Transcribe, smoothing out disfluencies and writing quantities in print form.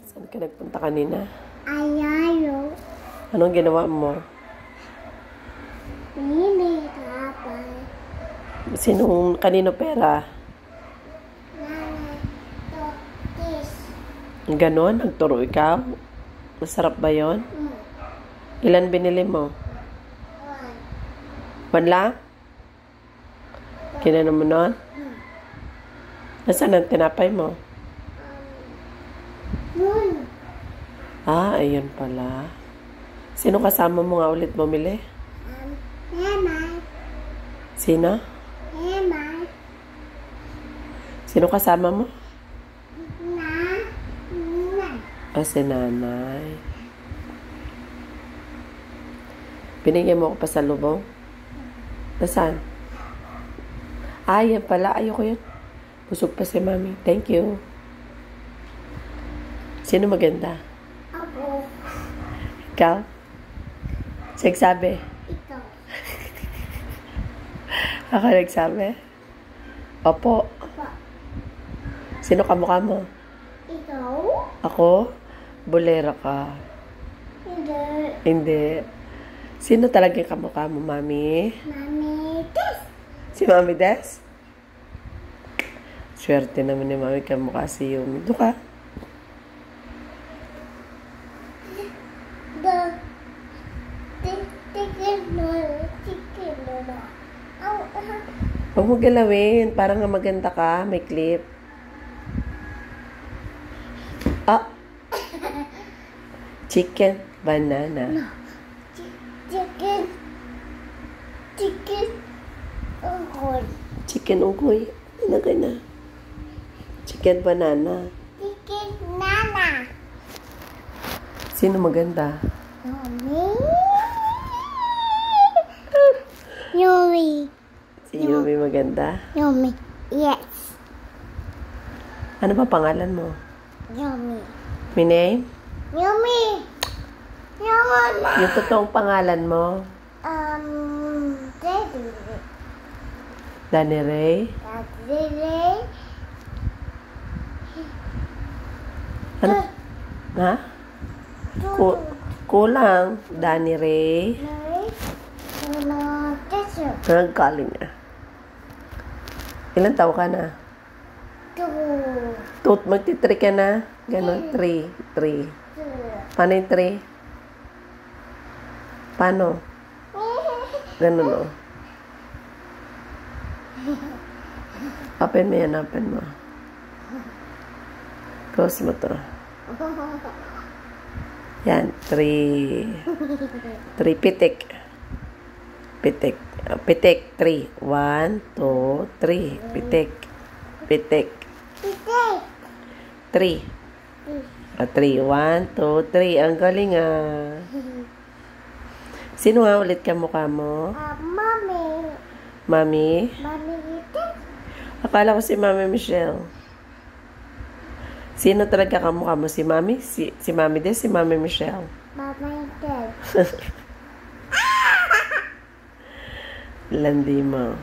Saan ka nagpunta kanina? Ayayo. Anong ginawa mo? Hindi kapal. Kanino pera? Nanay, totis. Ganon? Nagturo ikaw? Masarap ba yon? Ilan binili mo? One. 1 lang? Kinano mo nun? Nasaan ang tinapay mo? Yun. Ayun pala. Sino kasama mo nga ulit bumili? Emay. Sino? Emay. Sino kasama mo? Na. Si nanay. Binigyan mo ako pa sa lubong? Nasaan? Yan pala. Ayoko yun. Busog pa si mami. Thank you. Sino maganda? Ako. Ikaw? Nagsabi? Ikaw. Ako nagsabi? Opo. Apa. Sino kamukha mo? Ikaw. Ako? Bolera ka. Hindi. Hindi. Sino talaga yung kamukha mo, mami? Mami. Tis. Si Mami Des? Swerte naman ni mami kamukha si Yumi. Doon ka. Chicken no. Huwag mo galawin. Parang nga maganda ka. May clip. Chicken. Banana. Chicken. Unggoy. Chicken unggoy. Ilagay na. Chicken banana. Chicken nana. Sino maganda? Yummy. Si Yumi maganda? Yummy. Yes. Ano ba pangalan mo? Yummy. My name? Yummy. Yummy. Yung totoong pangalan mo? Daddy. Danny Ray? Daddy. Ano? Ha? Kulang. Danny Ray? Nagkaling na. Ilan taon ka na? 2. Magti-3 ka na? Ganon, 3. Paano yung 3? Paano? Ganon o. Open mo yan, open mo. Close mo to. Yan, 3. 3 pitik. Pitik. Pitik, 3. 1, 2, 3. Pitik. 3. 3. 1, 2, 3. Ang galing ah. Sino nga ulit kamukha mo? Mommy. Mami? Mommy eating. Akala ko si Mami Michelle. Sino talaga kamukha mo? Si Mami? Si Mami din? Si Mami Michelle? Mommy eating. Landi mo.